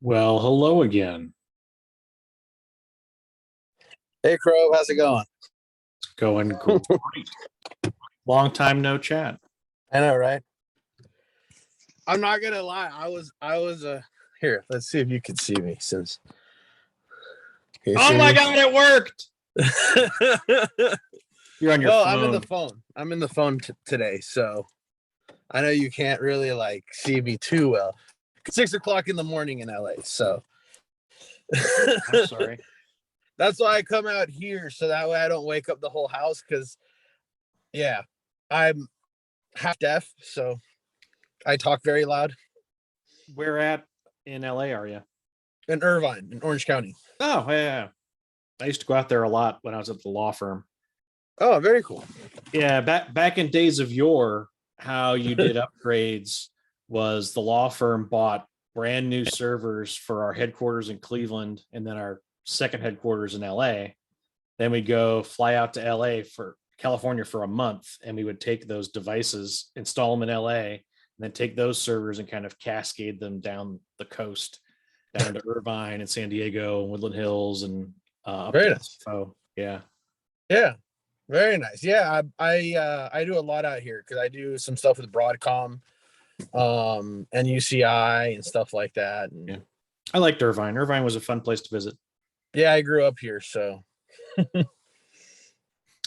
Well, hello again. Hey, Crow, how's it going? It's going great. Long time no chat. I know, right? I'm not gonna lie. I was here. Let's see if you can see me. Since can you Oh see my me? God, it worked. You're on your Well, phone. I'm in the phone. I'm in the phone today, so I know you can't really like see me too well. 6 o'clock in the morning in LA, so I'm sorry. that's why I come out here so that way I don't wake up the whole house. Because yeah, I'm half deaf, so I talk very loud. Where at in LA are you? In Irvine, in Orange County. Oh, yeah. I used to go out there a lot when I was at the law firm. Oh, very cool. Yeah, back in days of yore, how you did upgrades was the law firm bought brand new servers for our headquarters in Cleveland and then our second headquarters in LA. Then we'd go fly out to LA for California for a month, and we would take those devices, install them in LA, and then take those servers and kind of cascade them down the coast, down to Irvine and San Diego and Woodland Hills and up Very to nice. SFO. Yeah. Yeah, very nice. Yeah, I do a lot out here because I do some stuff with Broadcom, and UCI and stuff like that. And Yeah. I liked Irvine. Irvine was a fun place to visit. yeah, I grew up here, so I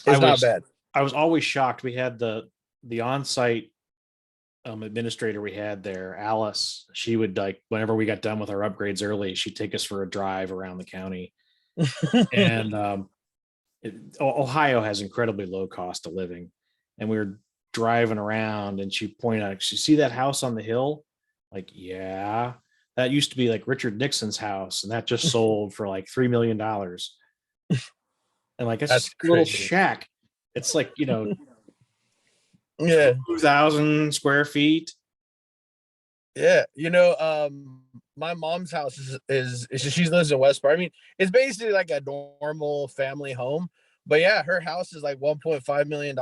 it's not was bad. I was always shocked. We had the on-site administrator we had there, Alice. She would, like, whenever we got done with our upgrades early, she'd take us for a drive around the county. And Ohio has incredibly low cost of living, and we were driving around, and she pointed out, "You see that house on the hill?" Like, yeah, that used to be like Richard Nixon's house, and that just sold for like $3 million. And like, it's That's just a little crazy. shack. It's like, Yeah, 2,000 square feet. yeah. My mom's house is she lives in Westport. I mean, it's basically like a normal family home, but yeah, her house is like $1.5 million.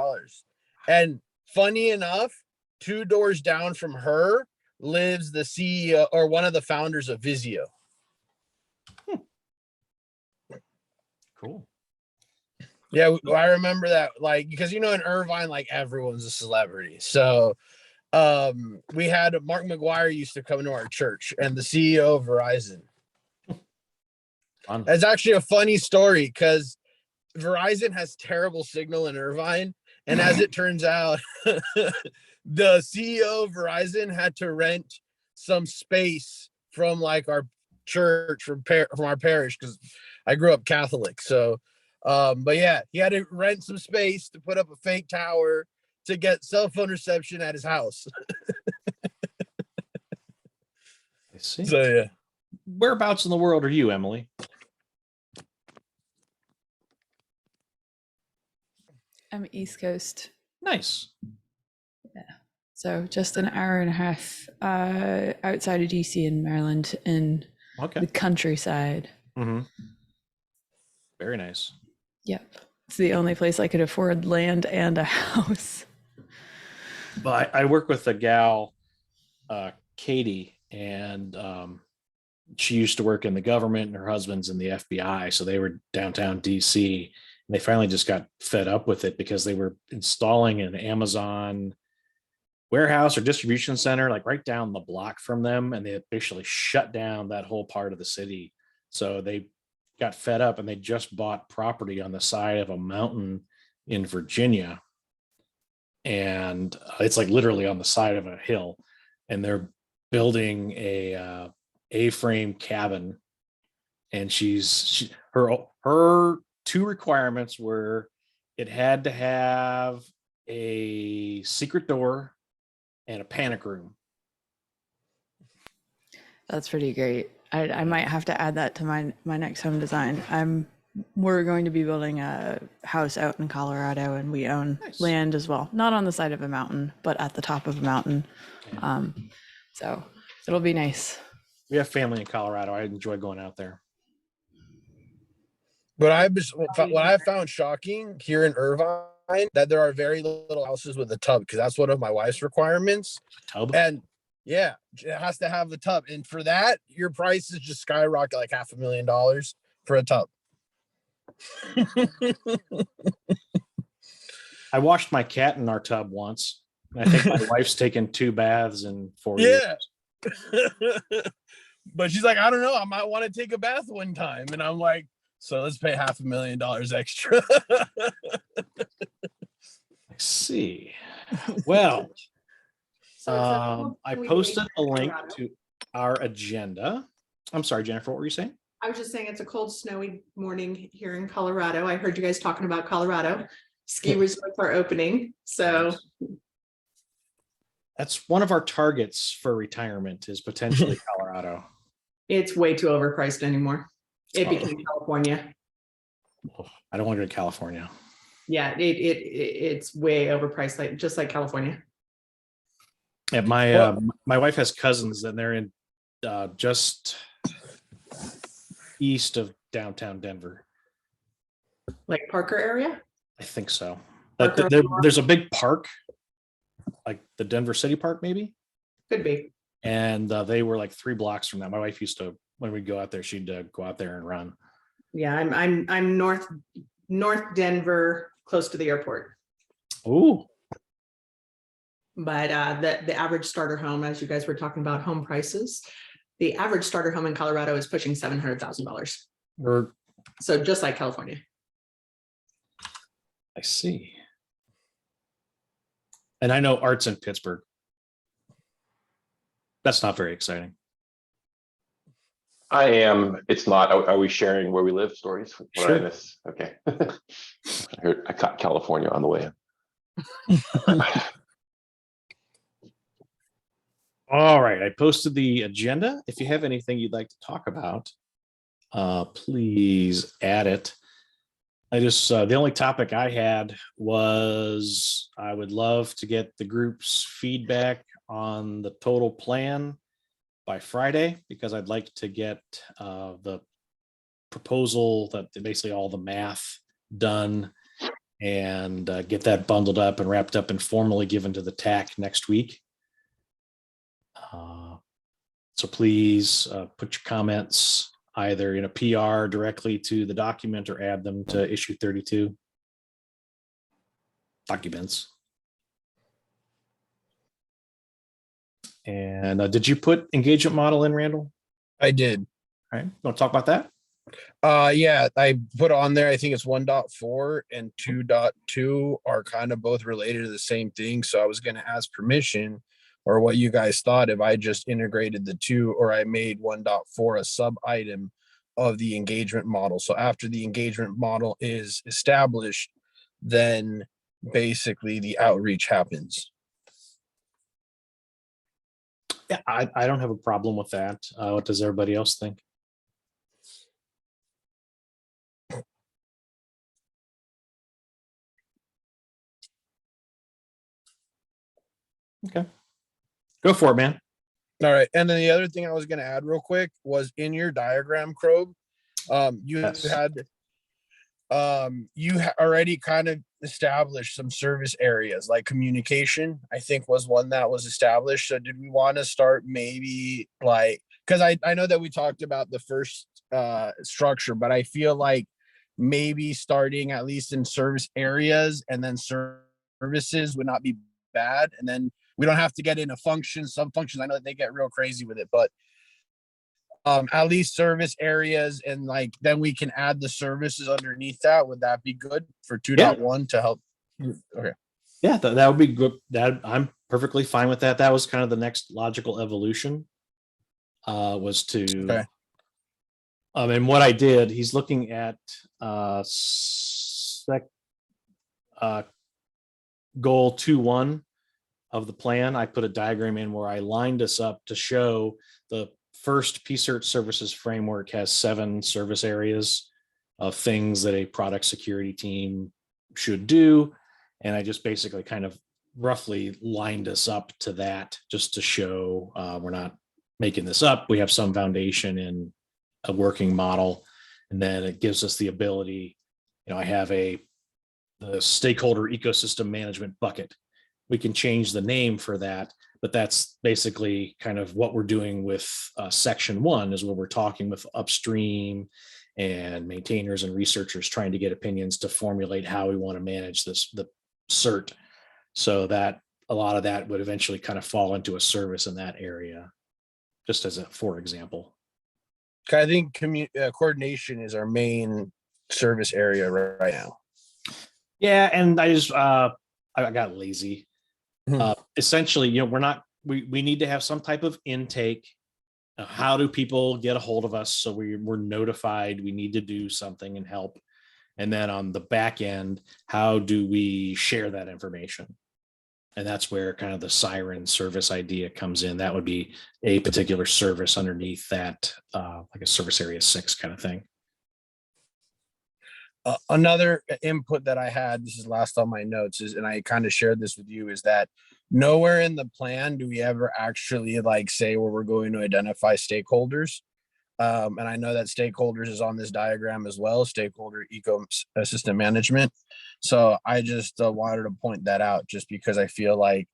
And funny enough, two doors down from her lives the CEO or one of the founders of Vizio. Cool. Yeah, I remember that, like, because in Irvine, like, everyone's a celebrity. So we had Mark McGuire used to come to our church, and the CEO of Verizon. Fun. It's actually a funny story because Verizon has terrible signal in Irvine, and as it turns out, the CEO of Verizon had to rent some space from like our church from our parish because I grew up Catholic. So, but yeah, he had to rent some space to put up a fake tower to get cell phone reception at his house. I see. So yeah, Whereabouts in the world are you, Emily? I'm East Coast, Nice. so just an hour and a half outside of DC in Maryland in Okay. the countryside. Mm-hmm. Very nice. Yep. It's the only place I could afford land and a house. But I work with a gal, Katie, and she used to work in the government, and her husband's in the FBI. So they were downtown DC, and they finally just got fed up with it because they were installing an Amazon warehouse or distribution center like right down the block from them, and they officially shut down that whole part of the city. So they got fed up, and they just bought property on the side of a mountain in Virginia, and it's like literally on the side of a hill, and they're building a A-frame cabin. And her two requirements were it had to have a secret door and a panic room. That's pretty great. I might have to add that to my next home design. We're going to be building a house out in Colorado, and we own land as well. Not on the side of a mountain, but at the top of a mountain. So it'll be nice. We have family in Colorado. I enjoy going out there. what I found shocking here in Irvine that there are very little houses with a tub because that's one of my wife's requirements. Tub? And Yeah, it has to have the tub, and for that, your prices just skyrocket like $500,000 for a tub. I washed my cat in our tub once. I think my wife's taken 2 baths in 4 years. Yeah. But she's like, I don't know, I might want to take a bath one time. And I'm like, so let's pay $500,000 extra. I see. Well, I posted a link to our agenda. I'm sorry, Jennifer, what were you saying? I was just saying it's a cold, snowy morning here in Colorado. I heard you guys talking about Colorado. Ski resorts are opening. So that's one of our targets for retirement is potentially Colorado. it's way too overpriced anymore. It became California. I don't want to go to California. Yeah, it's way overpriced, like just like California. Yeah, my wife has cousins and they're in just east of downtown Denver. Like Parker area? I think so. Parker, There's a big park, like the Denver City Park, maybe. could be. And they were like 3 blocks from that. My wife used to, when we'd go out there, she'd go out there and run. Yeah, I'm north Denver, close to the airport. Ooh. But the average starter home, as you guys were talking about home prices, the average starter home in Colorado is pushing $700,000. So just like California. I see. And I know Art's in Pittsburgh. That's not very exciting. I am. It's not. Are we sharing where we live stories? Sure. Okay. I caught California on the way in. All right. I posted the agenda. If you have anything you'd like to talk about, please add it. The only topic I had was I would love to get the group's feedback on the total plan by Friday, because I'd like to get the proposal, that basically all the math done, and get that bundled up and wrapped up and formally given to the TAC next week. So please put your comments either in a PR directly to the document or add them to issue 32 documents. And did you put engagement model in, Randall? I did. All right. Want to talk about that? Yeah, I put on there, I think it's 1.4 and 2.2 are kind of both related to the same thing. So I was going to ask permission or what you guys thought if I just integrated the two, or I made 1.4 a sub item of the engagement model. So after the engagement model is established, then basically the outreach happens. Yeah, I don't have a problem with that. What does everybody else think? Okay. Go for it, man. All right. And then the other thing I was going to add real quick was in your diagram, Crobe, Yes. you already kind of established some service areas like communication, I think was one that was established. So did we want to start maybe like, because I know that we talked about the first structure, but I feel like maybe starting at least in service areas and then services would not be bad. And then we don't have to get into functions. Some functions, I know that they get real crazy with it, but at least service areas, and like then we can add the services underneath that. Would that be good for 2.1 to help? Okay. Yeah, that would be good. That I'm perfectly fine with that. That was kind of the next logical evolution. Was to Okay. And what I did, he's looking at goal 2.1 of the plan. I put a diagram in where I lined us up to show the first PSIRT services framework has 7 service areas of things that a product security team should do. And I just basically kind of roughly lined us up to that just to show we're not making this up. We have some foundation in a working model. And then it gives us the ability, I have the stakeholder ecosystem management bucket, we can change the name for that. But that's basically kind of what we're doing with section 1, is where we're talking with upstream and maintainers and researchers trying to get opinions to formulate how we want to manage the SIRT, so that a lot of that would eventually kind of fall into a service in that area, just as a for example. I think coordination is our main service area right now. Yeah, and I got lazy. Mhm. Essentially, we need to have some type of intake. How do people get a hold of us so we're notified we need to do something and help? And then on the back end, how do we share that information? And that's where kind of the siren service idea comes in. That would be a particular service underneath that, like a service area 6 kind of thing. Another input that I had, this is last on my notes, is, and I kind of shared this with you, is that nowhere in the plan do we ever actually like say where we're going to identify stakeholders. And I know that stakeholders is on this diagram as well, stakeholder ecosystem management. So I just wanted to point that out, just because I feel like,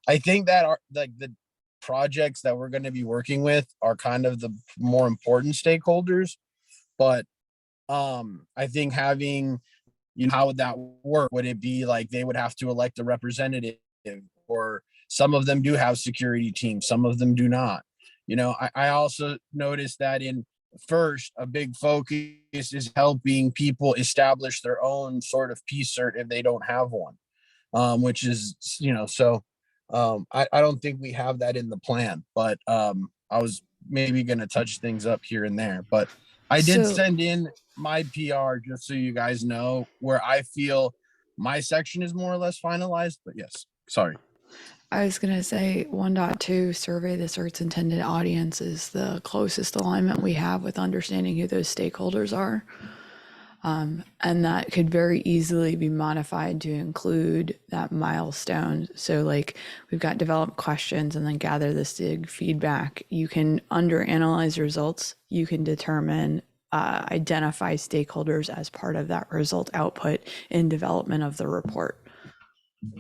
I think that like the projects that we're going to be working with are kind of the more important stakeholders, but I think having, how would that work? Would it be like they would have to elect a representative, or some of them do have security teams, some of them do not? I also noticed that in first, a big focus is helping people establish their own sort of P-CERT if they don't have one, which is, so I don't think we have that in the plan, but I was maybe going to touch things up here and there, but I did So- send in my PR just so you guys know where I feel my section is more or less finalized, but yes, sorry. I was going to say 1.2 survey the CERT's intended audience is the closest alignment we have with understanding who those stakeholders are. And that could very easily be modified to include that milestone. So like we've got develop questions and then gather the SIG feedback. You can under analyze results, you can determine identify stakeholders as part of that result output in development of the report.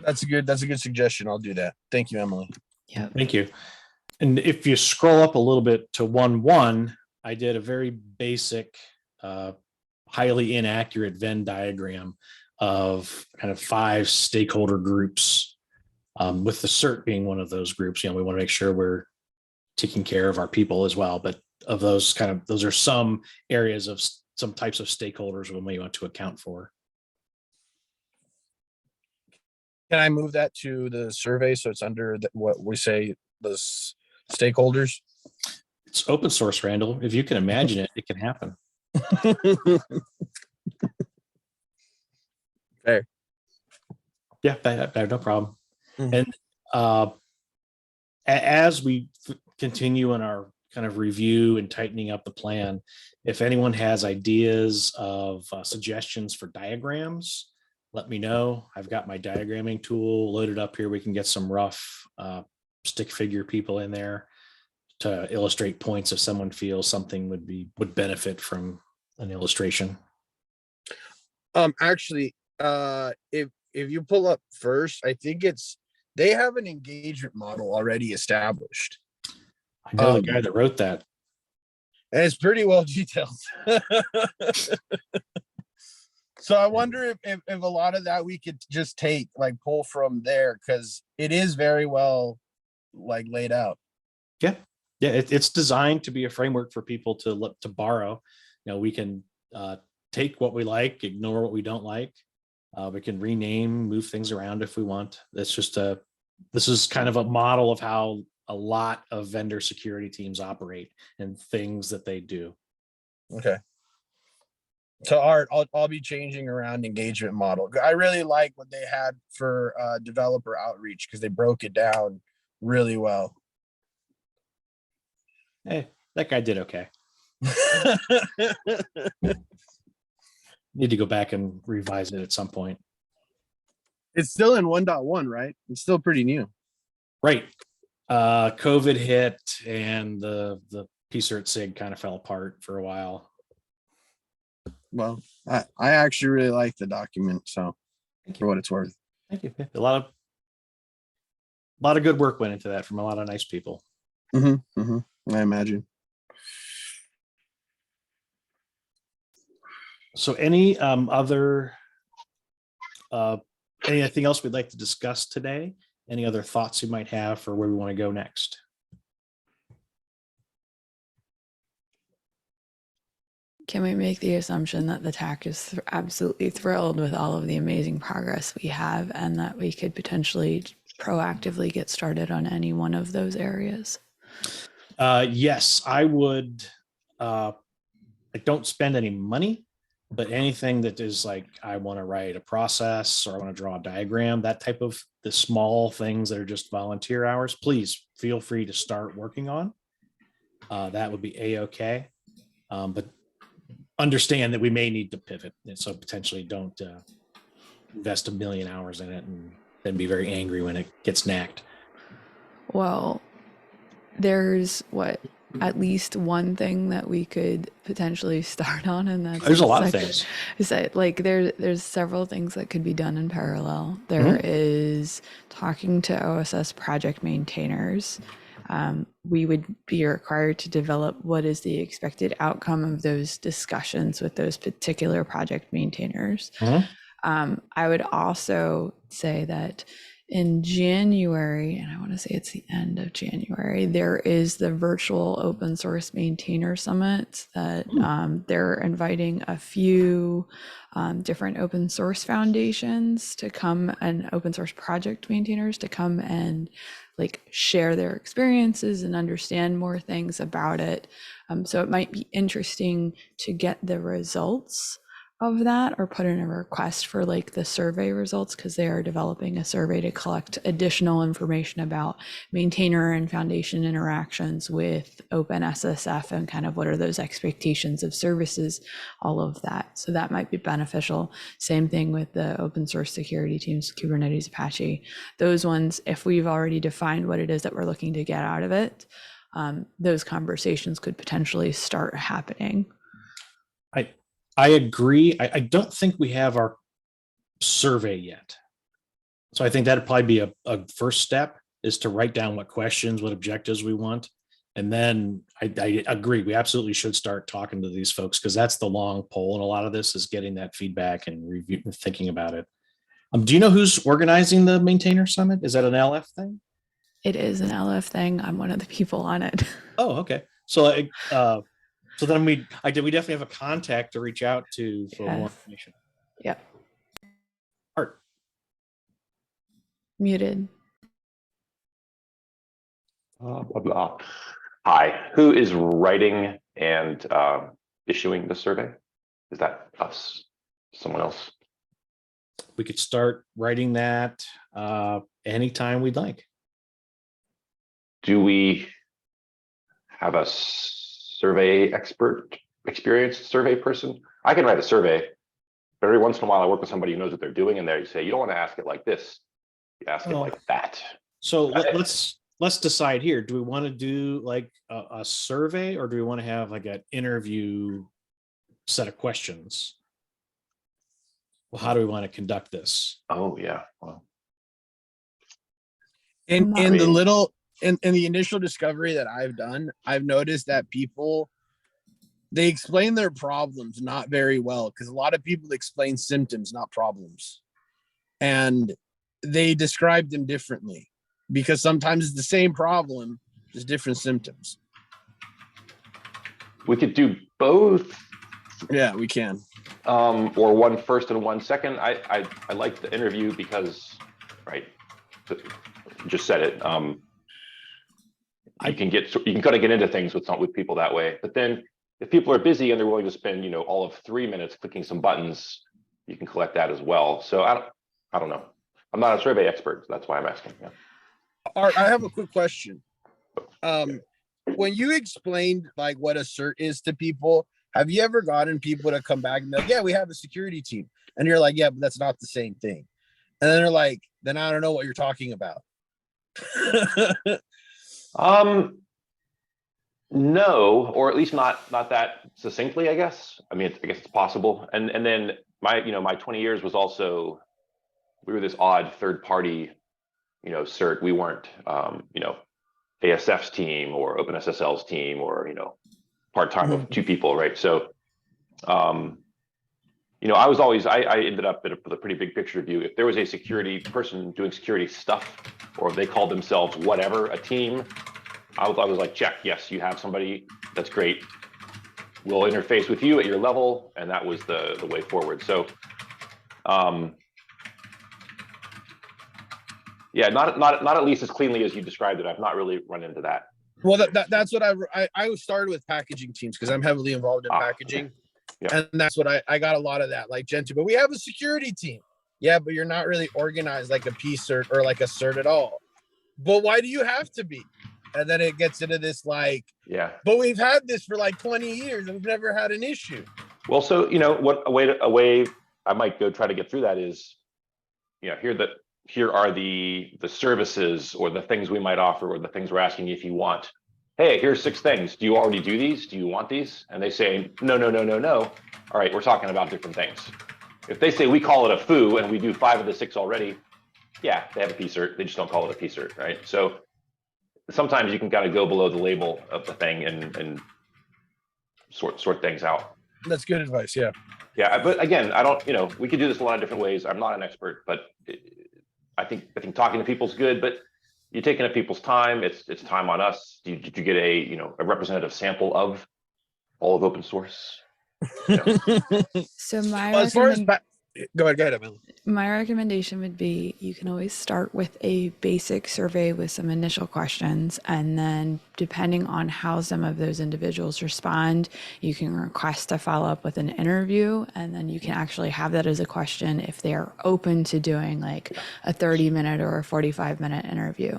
That's a good suggestion. I'll do that. Thank you, Emily. Yeah. Thank you. And if you scroll up a little bit to 1.1, I did a very basic, highly inaccurate Venn diagram of kind of 5 stakeholder groups, with the CERT being one of those groups. We want to make sure we're taking care of our people as well. But of those those are some areas of some types of stakeholders we may want to account for. Can I move that to the survey so it's under what we say, the stakeholders? It's open source, Randall. If you can imagine it, it can happen. Fair. Yeah, I have no problem. Mhm. And as we continue in our kind of review and tightening up the plan, if anyone has ideas of suggestions for diagrams, let me know. I've got my diagramming tool loaded up here. We can get some rough stick figure people in there to illustrate points if someone feels something would benefit from an illustration. Actually, if you pull up first, I think they have an engagement model already established. I know the guy that wrote that. And it's pretty well detailed. So I wonder if a lot of that we could just pull from there, because it is very well laid out. Yeah, it's designed to be a framework for people to borrow. We can take what we like, ignore what we don't like. We can rename, move things around if we want. This is kind of a model of how a lot of vendor security teams operate and things that they do. Okay. So Art, I'll be changing around engagement model. I really like what they had for developer outreach, because they broke it down really well. Hey, that guy did okay. Need to go back and revise it at some point. It's still in 1.1, right? It's still pretty new. Right. COVID hit and the P-CERT SIG kind of fell apart for a while. Well, I actually really like the document, so for what it's worth. Thank you. A lot lot of good work went into that from a lot of nice people. I imagine. So any other anything else we'd like to discuss today? Any other thoughts you might have for where we want to go next? Can we make the assumption that the TAC is absolutely thrilled with all of the amazing progress we have, and that we could potentially proactively get started on any one of those areas? Yes, I would. I don't spend any money, but anything that is like, I want to write a process or I want to draw a diagram, that type of the small things that are just volunteer hours, please feel free to start working on. That would be a-okay. But understand that we may need to pivot. And so potentially don't invest 1 million hours in it and then be very angry when it gets knacked. Well, there's at least one thing that we could potentially start on, and that's There's a lot of things. Is that like there's several things that could be done in parallel. There is talking to OSS project maintainers. We would be required to develop what is the expected outcome of those discussions with those particular project maintainers. I would also say that in January, and I want to say it's the end of January, there is the virtual open source maintainer summit that they're inviting a few different open source foundations to come, and open source project maintainers to come and like share their experiences and understand more things about it. So it might be interesting to get the results of that, or put in a request for like the survey results, because they are developing a survey to collect additional information about maintainer and foundation interactions with OpenSSF and kind of what are those expectations of services, all of that. So that might be beneficial. Same thing with the open source security teams, Kubernetes, Apache. Those ones, if we've already defined what it is that we're looking to get out of it, those conversations could potentially start happening. I agree. I don't think we have our survey yet. So I think that'd probably be a first step, is to write down what questions, what objectives we want. And then I agree, we absolutely should start talking to these folks, because that's the long pole. And a lot of this is getting that feedback and review, thinking about it. Do you know who's organizing the Maintainer Summit? Is that an LF thing? It is an LF thing. I'm one of the people on it. Oh, okay. So so then we definitely have a contact to reach out to for more information. Yep. Art. Muted. Blah, blah. Hi, who is writing and issuing the survey? Is that us? Someone else? We could start writing that anytime we'd like. Do we have a survey expert, experienced survey person? I can write a survey, but every once in a while I work with somebody who knows what they're doing, and they say, you don't want to ask it like this, you ask it like that. So let's decide here. Do we want to do like a survey, or do we want to have like an interview set of questions? Well, how do we want to conduct this? Oh yeah. Well, In the initial discovery that I've done, I've noticed that people, they explain their problems not very well, because a lot of people explain symptoms, not problems. And they describe them differently, because sometimes it's the same problem, just different symptoms. we could do both. Yeah, we can. Or one first and one second. I like the interview because, right, just said it. You can kind of get into things with people that way. But then if people are busy and they're willing to spend, all of 3 minutes clicking some buttons, you can collect that as well. So I don't know. I'm not a survey expert, so that's why I'm asking. Yeah. Art, I have a quick question. When you explained like what a SIRT is to people, have you ever gotten people to come back and be like, yeah, we have a security team, and you're like, yeah, but that's not the same thing, and then they're like, then I don't know what you're talking about. No, or at least not that succinctly, I guess. I mean, I guess it's possible. And then my 20 years was also, we were this odd third party SIRT. We weren't, ASF's team or OpenSSL's team or, part-time of 2 people, right? So, I ended up with a pretty big picture view. If there was a security person doing security stuff, or if they called themselves whatever, a team, I was like, check, yes, you have somebody, that's great. We'll interface with you at your level, and that was the way forward. So, yeah, not at least as cleanly as you described it. I've not really run into that. Well, that's what I started with packaging teams because I'm heavily involved in packaging. Okay. Yeah. And that's what I got a lot of that, like Gentoo, but we have a security team. Yeah, but you're not really organized like a P-SIRT or like a SIRT at all. But why do you have to be? And then it gets into this like, yeah, but we've had this for like 20 years and we've never had an issue. Well, so, what a way I might go try to get through that is, here are the services or the things we might offer or the things we're asking if you want. Hey, here's 6 things. Do you already do these? Do you want these? And they say, no. All right, we're talking about different things. If they say we call it a foo and we do 5 of the 6 already, yeah, they have a P-SIRT. They just don't call it a P-SIRT, right? So sometimes you can kind of go below the label of the thing and sort things out. That's good advice. Yeah. Yeah, but again, I don't. We could do this a lot of different ways. I'm not an expert, but I think talking to people is good. But you're taking up people's time. It's time on us. Did you get a representative sample of all of open source? So my Well, as far as go ahead, Emily. My recommendation would be you can always start with a basic survey with some initial questions, and then depending on how some of those individuals respond, you can request to follow up with an interview, and then you can actually have that as a question if they are open to doing like a 30-minute or a 45-minute interview.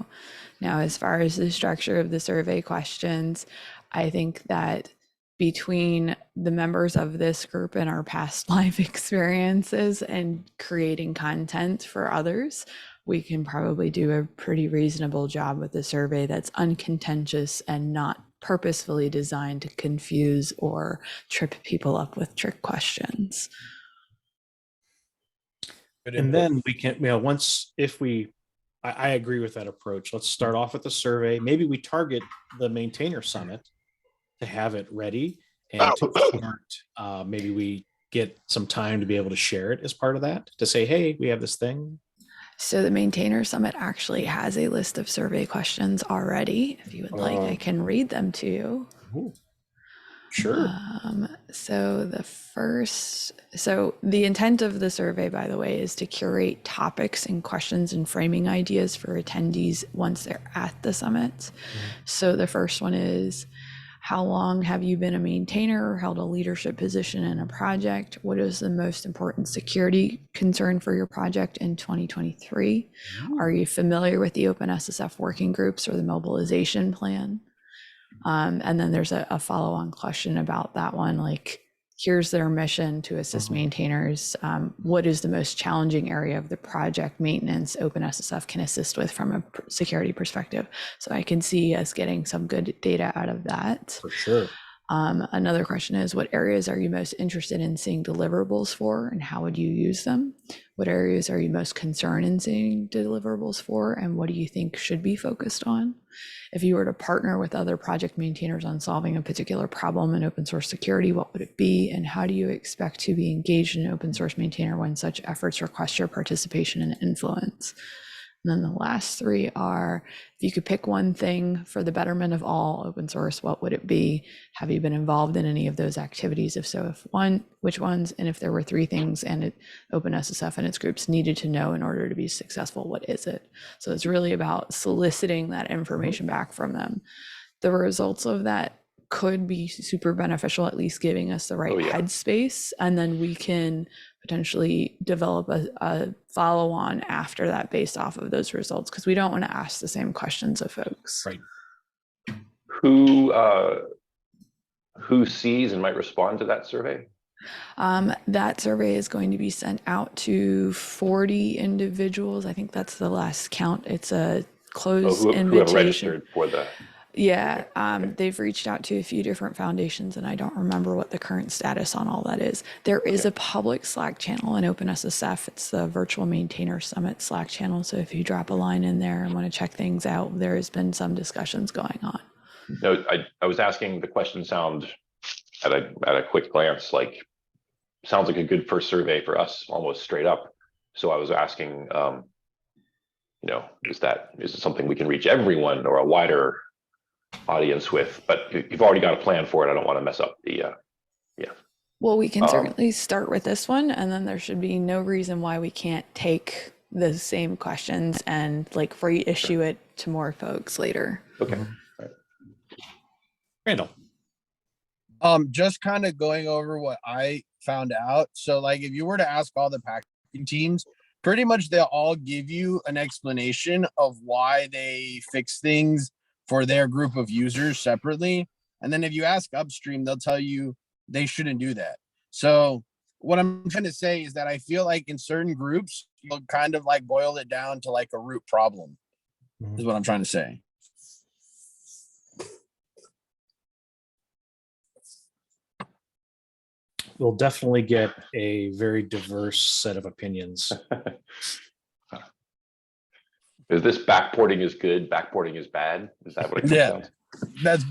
Now, as far as the structure of the survey questions, I think that between the members of this group and our past life experiences and creating content for others, we can probably do a pretty reasonable job with the survey that's uncontentious and not purposefully designed to confuse or trip people up with trick questions. And then we can, I agree with that approach. Let's start off with the survey. Maybe we target the maintainer summit to have it ready, and to start, maybe we get some time to be able to share it as part of that, to say, hey, we have this thing. So the maintainer summit actually has a list of survey questions already. If you would like, I can read them to you. Ooh. Sure. So the intent of the survey, by the way, is to curate topics and questions and framing ideas for attendees once they're at the summit. Mm-hmm. So the first one is, how long have you been a maintainer or held a leadership position in a project? What is the most important security concern for your project in 2023? Are you familiar with the OpenSSF working groups or the mobilization plan? And then there's a follow-on question about that one, like, here's their mission to assist maintainers. What is the most challenging area of the project maintenance OpenSSF can assist with from a security perspective? So I can see us getting some good data out of that. For sure. Another question is, what areas are you most interested in seeing deliverables for, and how would you use them? What areas are you most concerned in seeing deliverables for, and what do you think should be focused on? If you were to partner with other project maintainers on solving a particular problem in open source security, what would it be? And how do you expect to be engaged in an open source maintainer when such efforts request your participation and influence? And then the last 3 are, if you could pick one thing for the betterment of all open source, what would it be? Have you been involved in any of those activities? If so, if one, which ones? And if there were 3 things and OpenSSF and its groups needed to know in order to be successful, what is it? So it's really about soliciting that information back from them. The results of that could be super beneficial, at least giving us the right headspace, and then we can potentially develop a follow-on after that based off of those results, because we don't want to ask the same questions of folks. Right. Who sees and might respond to that survey? That survey is going to be sent out to 40 individuals. I think that's the last count. It's a closed invitation. Who have registered for the Yeah, they've reached out to a few different foundations, and I don't remember what the current status on all that is. There is a public Slack channel in OpenSSF. It's the Virtual Maintainer Summit Slack channel. So if you drop a line in there and want to check things out, there has been some discussions going on. No, I was asking the question sound at a quick glance, like, sounds like a good first survey for us, almost straight up. So I was asking, is it something we can reach everyone or a wider audience with? But you've already got a plan for it. I don't want to mess up the, Well, we can certainly start with this one, and then there should be no reason why we can't take the same questions and like reissue it to more folks later. Okay. Randall. Just kind of going over what I found out. So like if you were to ask all the packaging teams, pretty much they'll all give you an explanation of why they fix things for their group of users separately. And then if you ask upstream, they'll tell you they shouldn't do that. So what I'm trying to say is that I feel like in certain groups, you'll kind of like boil it down to like a root problem, is what I'm trying to say. We'll definitely get a very diverse set of opinions. Is this backporting is good, backporting is bad? Is that what it comes down to? That's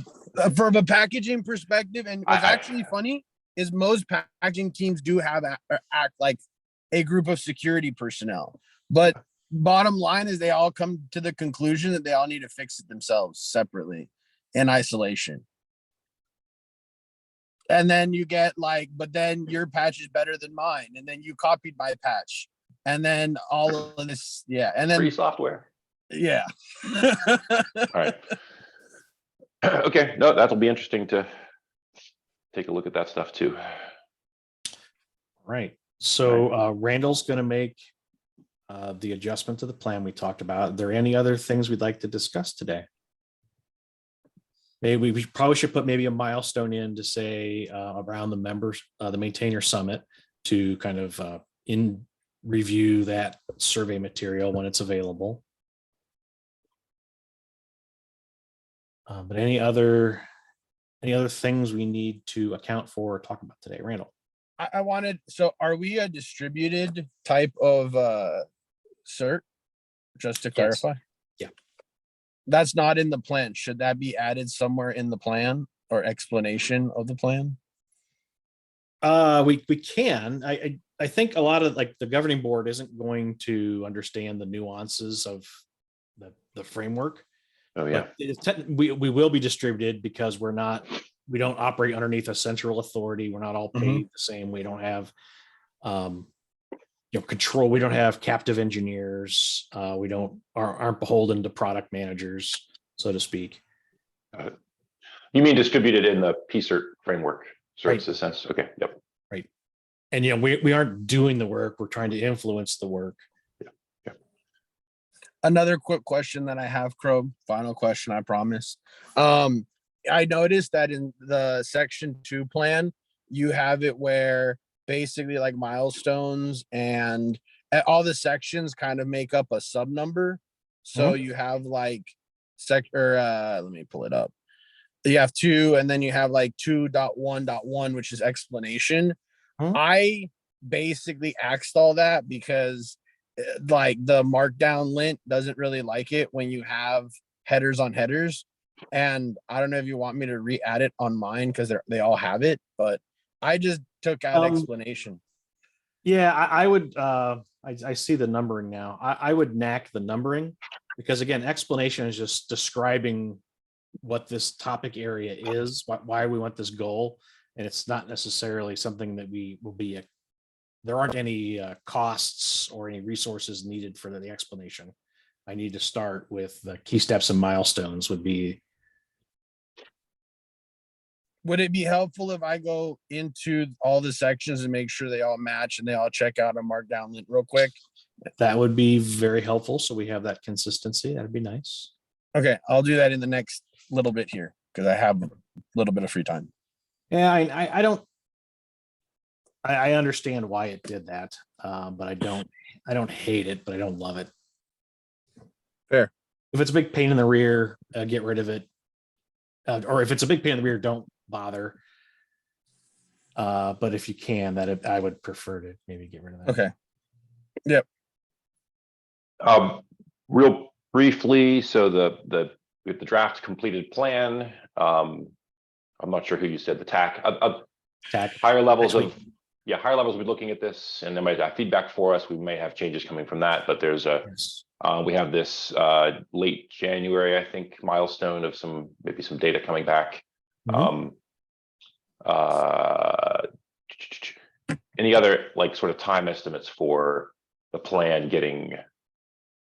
from a packaging perspective. And what's actually funny is most packaging teams do have act like a group of security personnel, but bottom line is they all come to the conclusion that they all need to fix it themselves separately in isolation. And then you get like, but then your patch is better than mine, and then you copied my patch, and then all of this, yeah, and then Free software. yeah. All right. Okay, no, that'll be interesting to take a look at that stuff too. Right. So Randall's going to make the adjustment to the plan we talked about. Are there any other things we'd like to discuss today? Maybe we probably should put maybe a milestone in to say around the members, the maintainer summit, to kind of in review that survey material when it's available. But any other things we need to account for or talk about today, Randall? I wanted, so are we a distributed type of SIRT? Just to clarify? Yeah. That's not in the plan. Should that be added somewhere in the plan or explanation of the plan? We can. I think a lot of like the governing board isn't going to understand the nuances of the framework. Oh yeah. We will be distributed because we don't operate underneath a central authority. We're not all paid the same. We don't have control. We don't have captive engineers. We aren't beholden to product managers, so to speak. You mean distributed in the PSIRT framework services Right. sense? Okay. Yep. Right. And we aren't doing the work. We're trying to influence the work. Another quick question that I have, Crow, final question, I promise. I noticed that in the section 2 plan, you have it where basically like milestones and all the sections kind of make up a sub number. So you have like let me pull it up. You have 2, and then you have like 2.1.1, which is explanation. I basically axed all that because like the markdown lint doesn't really like it when you have headers on headers. And I don't know if you want me to re-add it on mine because they all have it, but I just took out explanation. Yeah, I would. I see the numbering now. I would knack the numbering because again, explanation is just describing what this topic area is, why we want this goal, and it's not necessarily something that we will be. There aren't any costs or any resources needed for the explanation. I need to start with the key steps and milestones would be. Would it be helpful if I go into all the sections and make sure they all match and they all check out a markdown lint real quick? That would be very helpful. So we have that consistency. That'd be nice. Okay, I'll do that in the next little bit here because I have a little bit of free time. Yeah, I don't. I understand why it did that, but I don't hate it, but I don't love it. Fair. If it's a big pain in the rear, get rid of it. or if it's a big pain in the rear, don't bother. But if you can, I would prefer to maybe get rid of that. Okay. Yep. Real briefly, so the draft completed plan. I'm not sure who you said the TAC. TAC. Higher levels Next of, yeah, higher levels will be looking at this, and they might have feedback for us. We may have changes coming from that, but there's Yes. we have this late January, I think, milestone of maybe some data coming back. Mhm. Any other like sort of time estimates for the plan getting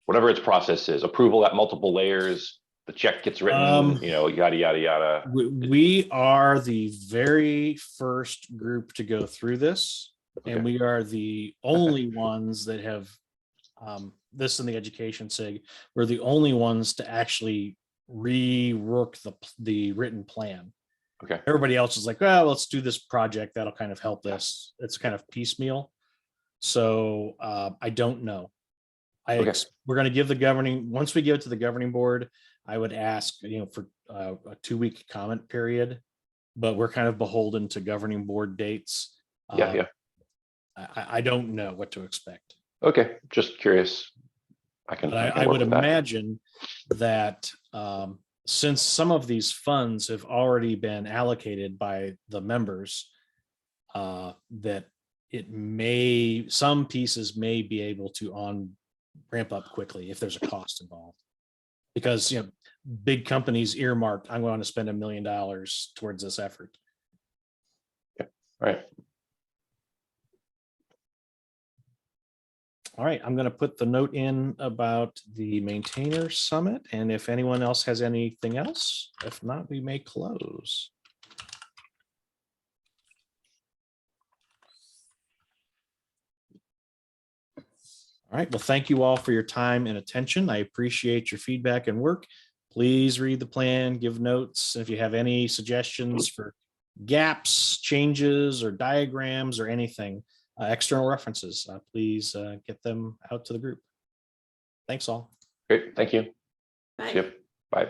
whatever its process is, approval at multiple layers, the check gets written, yada, yada, yada. We are the very first group to go through this, Okay. and we are the only ones that have this in the education SIG. We're the only ones to actually rework the written plan. Okay. Everybody else is like, well, let's do this project that'll kind of help this. It's kind of piecemeal. So I don't know. Okay. We're going to give the governing, once we give it to the governing board, I would ask, for a 2-week comment period, but we're kind of beholden to governing board dates. Yeah. I don't know what to expect. Okay, just curious. I would imagine that since some of these funds have already been allocated by the members, that some pieces may be able to ramp up quickly if there's a cost involved. Because big companies earmarked, I'm going to spend $1 million towards this effort. Yeah, right. All right, I'm going to put the note in about the maintainer summit, and if anyone else has anything else, if not, we may close. All right, well, thank you all for your time and attention. I appreciate your feedback and work. Please read the plan, give notes. If you have any suggestions for gaps, changes, or diagrams or anything, external references, please get them out to the group. Thanks all. Great, thank you. Bye. Yep, bye.